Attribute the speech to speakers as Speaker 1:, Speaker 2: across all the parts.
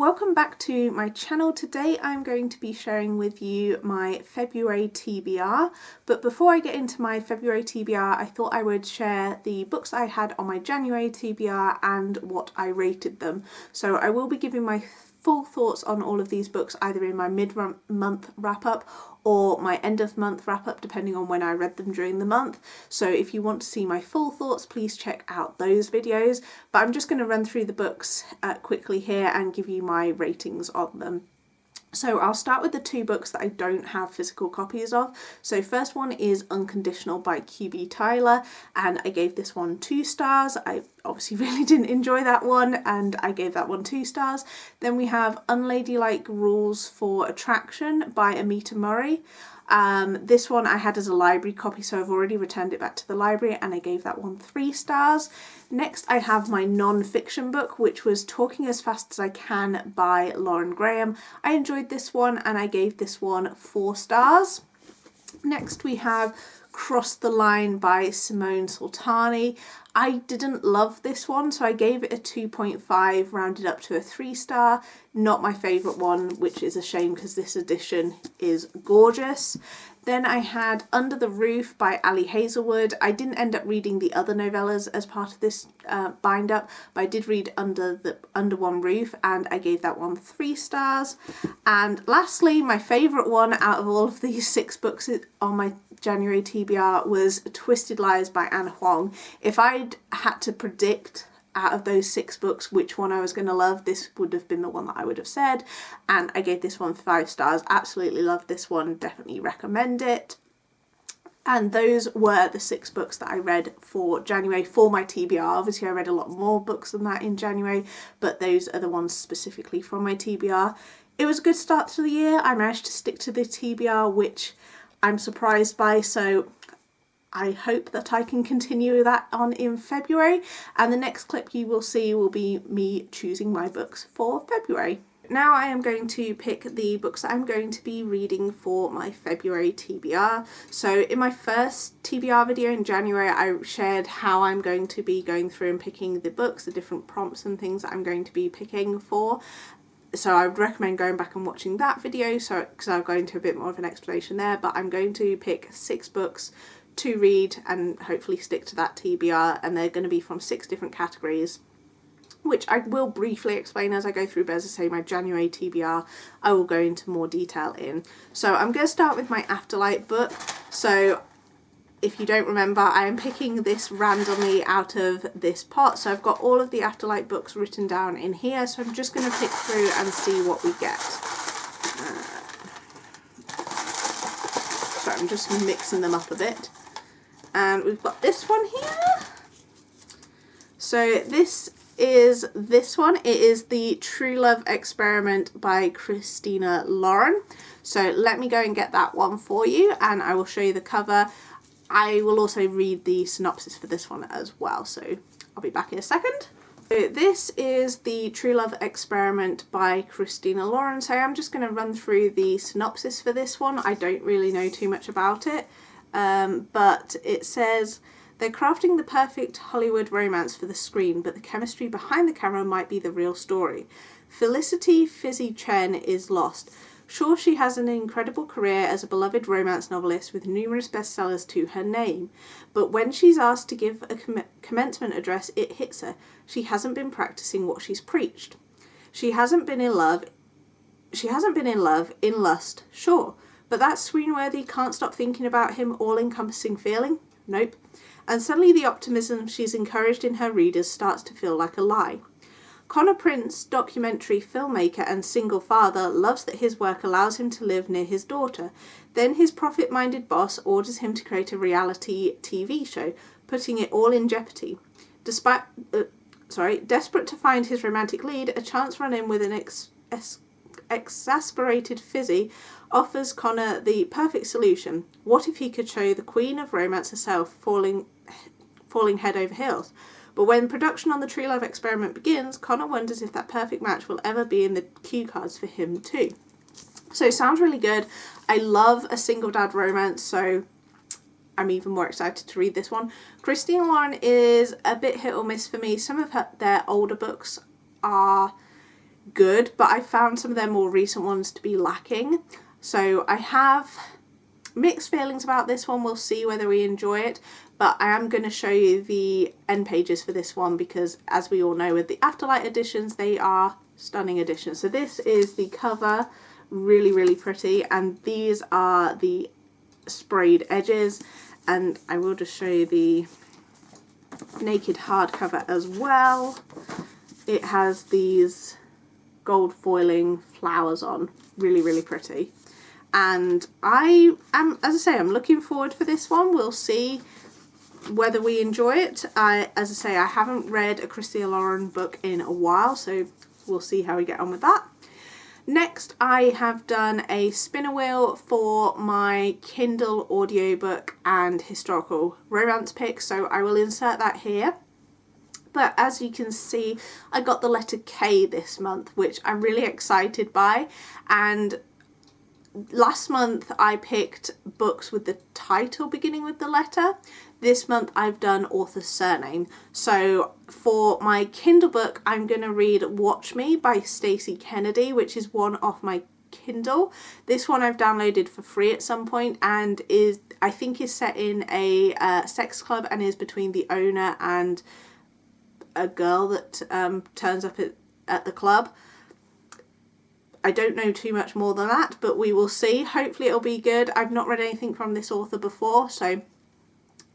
Speaker 1: Welcome back to my channel. Today I'm going to be sharing with you my February TBR, but before I get into my February TBR I thought I would share the books I had on my January TBR and what I rated them. So I will be giving my full thoughts on all of these books either in my mid-month wrap-up or my end-of-month wrap-up depending on when I read them during the month. So if you want to see my full thoughts, please check out those videos, but I'm just going to run through the books quickly here and give you my ratings on them. So I'll start with the two books that I don't have physical copies of. So first one is Unconditional by QB Tyler, and I gave this one 2 stars. I obviously really didn't enjoy that one and I gave that one 2 stars. Then we have Unladylike Rules for Attraction by Amita Murray. This one I had as a library copy, so I've already returned it back to the library and I gave that one 3 stars. Next I have my non-fiction book, which was Talking as Fast as I Can by Lauren Graham. I enjoyed this one and I gave this one 4 stars. Next we have Cross the Line by Simone Sultani. I didn't love this one, so I gave it a 2.5, rounded up to a 3 star. Not my favourite one, which is a shame because this edition is gorgeous. Then I had Under the Roof by Ali Hazelwood. I didn't end up reading the other novellas as part of this bind up, but I did read Under One Roof and I gave that one 3 stars. And lastly, my favourite one out of all of these 6 books on my January TBR was Twisted Lies by Anne Huang. If I'd had to predict out of those 6 books which one I was going to love, this would have been the one that I would have said, and I gave this one 5 stars. Absolutely loved this one, definitely recommend it. And those were the 6 books that I read for January for my TBR. Obviously I read a lot more books than that in January, but those are the ones specifically from my TBR. It was a good start to the year. I managed to stick to the TBR, which I'm surprised by, so I hope that I can continue that on in February, and the next clip you will see will be me choosing my books for February. Now I am going to pick the books that I'm going to be reading for my February TBR. So in my first TBR video in January I shared how I'm going to be going through and picking the books, the different prompts and things that I'm going to be picking for. So I would recommend going back and watching that video, because I'll go into a bit more of an explanation there, but I'm going to pick 6 books to read and hopefully stick to that TBR, and they're going to be from 6 different categories, which I will briefly explain as I go through, but as I say, my January TBR I will go into more detail in. So I'm going to start with my Afterlight book. So if you don't remember, I am picking this randomly out of this pot, so I've got all of the Afterlight books written down in here, so I'm just going to pick through and see what we get. So I'm just mixing them up a bit. And we've got this one here. So this is this one. It is the True Love Experiment by Christina Lauren. So let me go and get that one for you and I will show you the cover. I will also read the synopsis for this one as well, so I'll be back in a second. So this is the True Love Experiment by Christina Lauren. So I'm just going to run through the synopsis for this one. I don't really know too much about it, but it says, they're crafting the perfect Hollywood romance for the screen, but the chemistry behind the camera might be the real story. Felicity Fizzy Chen is lost. Sure, she has an incredible career as a beloved romance novelist with numerous bestsellers to her name, but when she's asked to give a commencement address, it hits her. She hasn't been practicing what she's preached. She hasn't been in love, in lust, sure, but that swoon-worthy can't stop thinking about him all-encompassing feeling? Nope. And suddenly the optimism she's encouraged in her readers starts to feel like a lie. Connor Prince, documentary filmmaker and single father, loves that his work allows him to live near his daughter. Then his profit-minded boss orders him to create a reality TV show, putting it all in jeopardy. Desperate to find his romantic lead, a chance run-in with an exasperated Fizzy offers Connor the perfect solution. What if he could show the queen of romance herself falling head over heels? But when production on the True Love Experiment begins, Connor wonders if that perfect match will ever be in the cue cards for him too. So it sounds really good. I love a single dad romance, so I'm even more excited to read this one. Christina Lauren is a bit hit or miss for me. Some of their older books are good, but I found some of their more recent ones to be lacking. So I have mixed feelings about this one. We'll see whether we enjoy it, but I am going to show you the end pages for this one because, as we all know, with the Afterlight editions, they are stunning editions. So this is the cover, really, really pretty, and these are the sprayed edges, and I will just show you the naked hardcover as well. It has these gold foiling flowers on, really, really pretty. And I am, as I say, I'm looking forward for this one. We'll see whether we enjoy it. As I say, I haven't read a Christina Lauren book in a while, so we'll see how we get on with that. Next, I have done a spinner wheel for my Kindle audiobook and historical romance pick, so I will insert that here. But as you can see, I got the letter K this month, which I'm really excited by. And last month I picked books with the title beginning with the letter. This month I've done author's surname. So for my Kindle book, I'm going to read Watch Me by Stacey Kennedy, which is one off my Kindle. This one I've downloaded for free at some point and I think is set in a sex club and is between the owner and a girl that turns up at the club. I don't know too much more than that, but we will see. Hopefully it'll be good. I've not read anything from this author before, so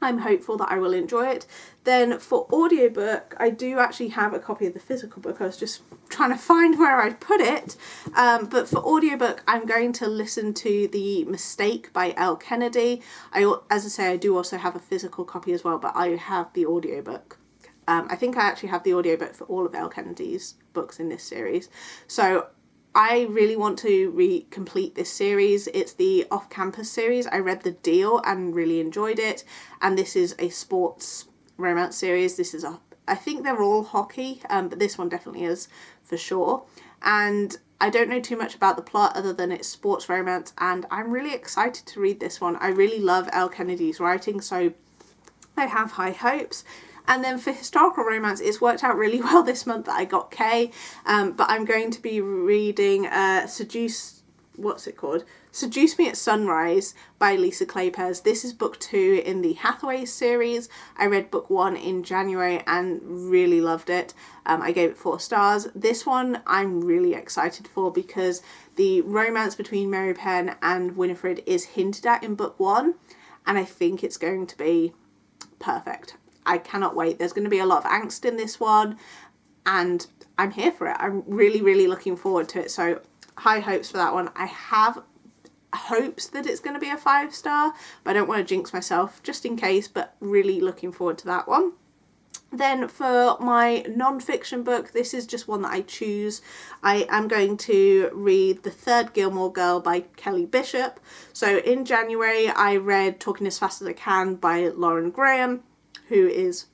Speaker 1: I'm hopeful that I will enjoy it. Then for audiobook, I do actually have a copy of the physical book. I was just trying to find where I'd put it. But for audiobook, I'm going to listen to The Mistake by Elle Kennedy. As I say, I do also have a physical copy as well, but I have the audiobook. I think I actually have the audiobook for all of Elle Kennedy's books in this series. So I really want to complete this series. It's the off-campus series. I read The Deal and really enjoyed it. And this is a sports romance series. I think they're all hockey, but this one definitely is for sure. And I don't know too much about the plot other than it's sports romance, and I'm really excited to read this one. I really love Elle Kennedy's writing, so I have high hopes. And then for historical romance, it's worked out really well this month that I got K, but I'm going to be reading Seduce Me at Sunrise by Lisa Kleypas. This is book 2 in the Hathaway series. I read book 1 in January and really loved it. I gave it 4 stars. This one I'm really excited for because the romance between Mary Penn and Winifred is hinted at in book 1, and I think it's going to be perfect. I cannot wait. There's going to be a lot of angst in this one and I'm here for it. I'm really, really looking forward to it. So high hopes for that one. I have hopes that it's going to be a 5-star, but I don't want to jinx myself just in case, but really looking forward to that one. Then for my non-fiction book, this is just one that I choose. I am going to read The Third Gilmore Girl by Kelly Bishop. So in January, I read Talking as Fast as I Can by Lauren Graham, who is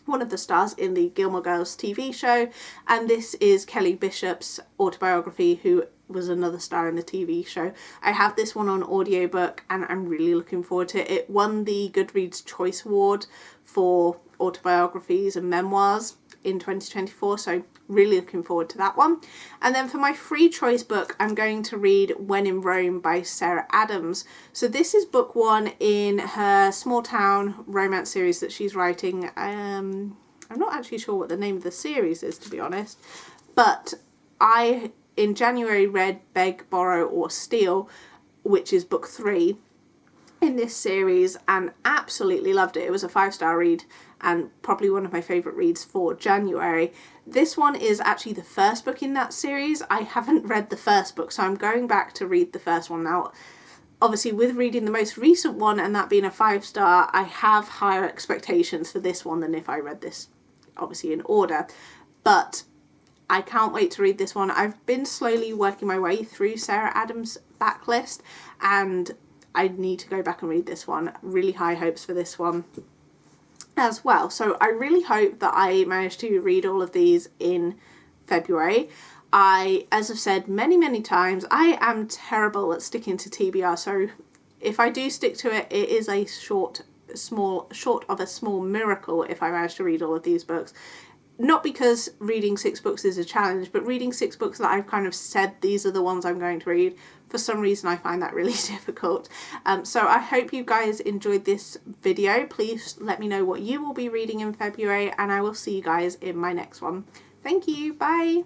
Speaker 1: one of the stars in the Gilmore Girls TV show, and this is Kelly Bishop's autobiography, who was another star in the TV show. I have this one on audiobook and I'm really looking forward to it. It won the Goodreads Choice Award for autobiographies and memoirs in 2024, so really looking forward to that one. And then for my free choice book, I'm going to read When in Rome by Sarah Adams. So this is book 1 in her small town romance series that she's writing. I'm not actually sure what the name of the series is, to be honest, but I in January read Beg, Borrow or Steal, which is book 3 in this series, and absolutely loved it. It was a 5-star read and probably one of my favourite reads for January. This one is actually the first book in that series. I haven't read the first book, so I'm going back to read the first one now. Obviously, with reading the most recent one and that being a 5-star, I have higher expectations for this one than if I read this, obviously, in order. But I can't wait to read this one. I've been slowly working my way through Sarah Adams' backlist and I need to go back and read this one. Really high hopes for this one as well. So I really hope that I manage to read all of these in February. As I've said many times, I am terrible at sticking to TBR. So if I do stick to it, it is a short of a small miracle if I manage to read all of these books. not because reading 6 books is a challenge, but reading 6 books that I've kind of said these are the ones I'm going to read. For some reason I find that really difficult. So I hope you guys enjoyed this video. Please let me know what you will be reading in February, and I will see you guys in my next one. Thank you, bye!